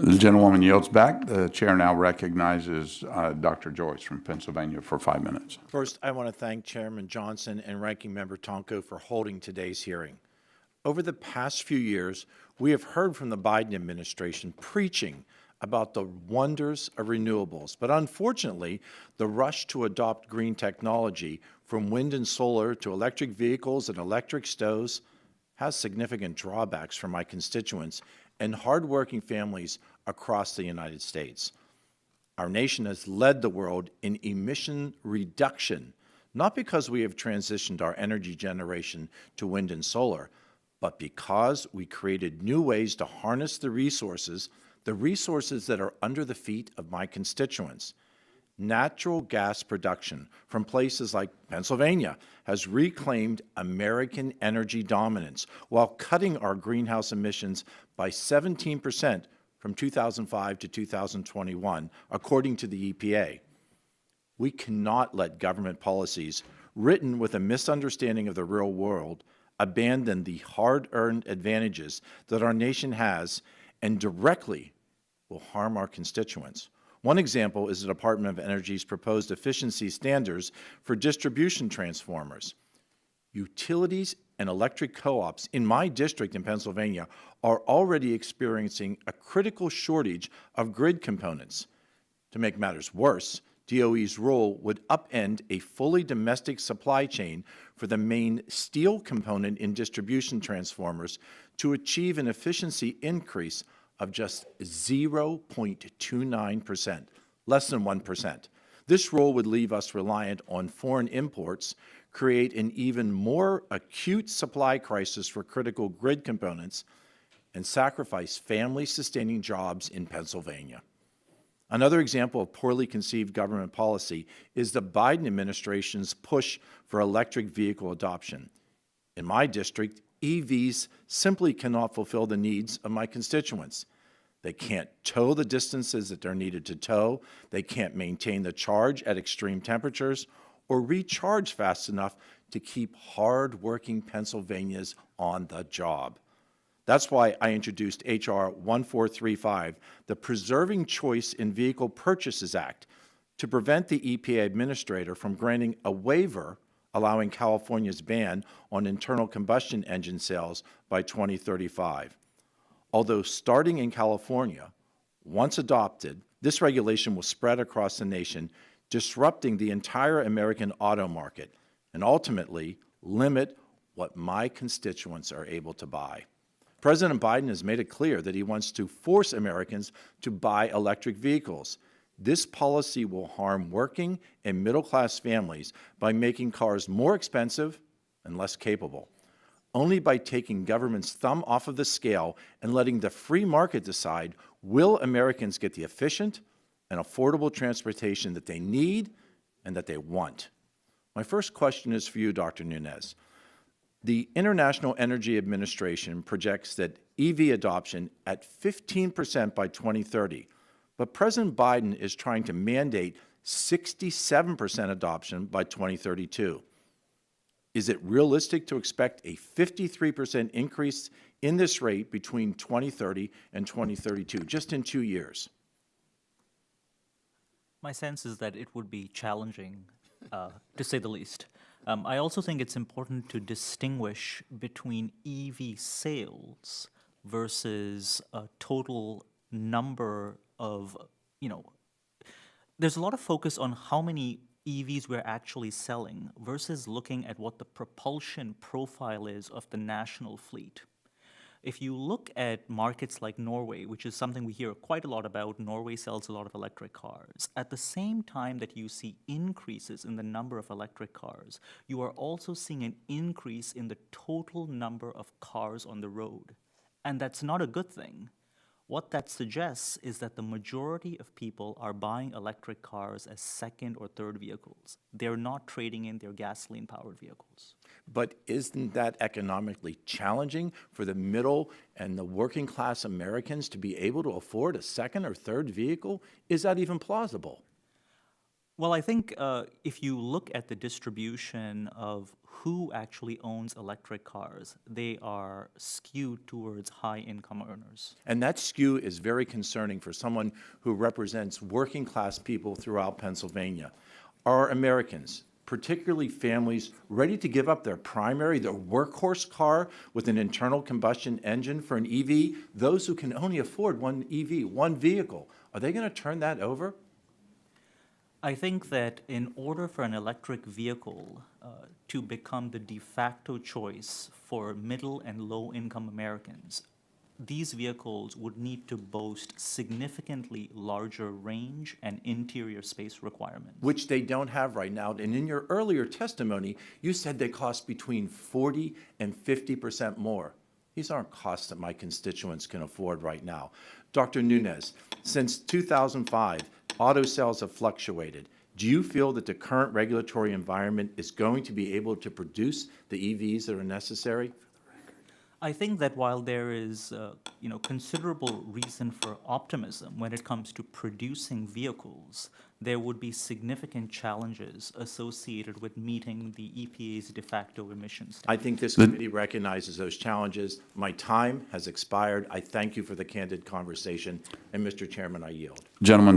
The gentlewoman yields back. The chair now recognizes Dr. Joyce from Pennsylvania for 5 minutes. First, I want to thank Chairman Johnson and Ranking Member Tonko for holding today's hearing. Over the past few years, we have heard from the Biden administration preaching about the wonders of renewables. But unfortunately, the rush to adopt green technology, from wind and solar to electric vehicles and electric stoves, has significant drawbacks for my constituents and hardworking families across the United States. Our nation has led the world in emission reduction, not because we have transitioned our energy generation to wind and solar, but because we created new ways to harness the resources that are under the feet of my constituents. Natural gas production from places like Pennsylvania has reclaimed American energy dominance while cutting our greenhouse emissions by 17% from 2005 to 2021, according to the EPA. We cannot let government policies written with a misunderstanding of the real world abandon the hard-earned advantages that our nation has and directly will harm our constituents. One example is the Department of Energy's proposed efficiency standards for distribution transformers. Utilities and electric co-ops in my district in Pennsylvania are already experiencing a critical shortage of grid components. To make matters worse, DOE's rule would upend a fully domestic supply chain for the main steel component in distribution transformers to achieve an efficiency increase of just 0.29%, less than 1%. This rule would leave us reliant on foreign imports, create an even more acute supply crisis for critical grid components, and sacrifice family-sustaining jobs in Pennsylvania. Another example of poorly conceived government policy is the Biden administration's push for electric vehicle adoption. In my district, EVs simply cannot fulfill the needs of my constituents. They can't tow the distances that they're needed to tow, they can't maintain the charge at extreme temperatures, or recharge fast enough to keep hard-working Pennsylvanians on the job. That's why I introduced H.R. 1435, the Preserving Choice in Vehicle Purchases Act, to prevent the EPA administrator from granting a waiver allowing California's ban on internal combustion engine sales by 2035. Although starting in California, once adopted, this regulation will spread across the nation, disrupting the entire American auto market and ultimately limit what my constituents are able to buy. President Biden has made it clear that he wants to force Americans to buy electric vehicles. This policy will harm working and middle-class families by making cars more expensive and less capable. Only by taking government's thumb off of the scale and letting the free market decide will Americans get the efficient and affordable transportation that they need and that they want. My first question is for you, Dr. Nunes. The International Energy Administration projects that EV adoption at 15% by 2030, but President Biden is trying to mandate 67% adoption by 2032. Is it realistic to expect a 53% increase in this rate between 2030 and 2032, just in 2 years? My sense is that it would be challenging, to say the least. I also think it's important to distinguish between EV sales versus a total number of, there's a lot of focus on how many EVs we're actually selling versus looking at what the propulsion profile is of the national fleet. If you look at markets like Norway, which is something we hear quite a lot about, Norway sells a lot of electric cars. At the same time that you see increases in the number of electric cars, you are also seeing an increase in the total number of cars on the road. And that's not a good thing. What that suggests is that the majority of people are buying electric cars as second or third vehicles. They're not trading in their gasoline-powered vehicles. But isn't that economically challenging for the middle and the working class Americans to be able to afford a second or third vehicle? Is that even plausible? Well, I think if you look at the distribution of who actually owns electric cars, they are skewed towards high-income earners. And that skew is very concerning for someone who represents working-class people throughout Pennsylvania. Are Americans, particularly families, ready to give up their primary, their workhorse car with an internal combustion engine for an EV? Those who can only afford one EV, one vehicle, are they going to turn that over? I think that in order for an electric vehicle to become the de facto choice for middle and low-income Americans, these vehicles would need to boast significantly larger range and interior space requirements. Which they don't have right now. And in your earlier testimony, you said they cost between 40 and 50% more. These aren't costs that my constituents can afford right now. Dr. Nunes, since 2005, auto sales have fluctuated. Do you feel that the current regulatory environment is going to be able to produce the EVs that are necessary? I think that while there is, considerable reason for optimism when it comes to producing vehicles, there would be significant challenges associated with meeting the EPA's de facto emissions standards. I think this committee recognizes those challenges. My time has expired. I thank you for the candid conversation, and Mr. Chairman, I yield. Gentleman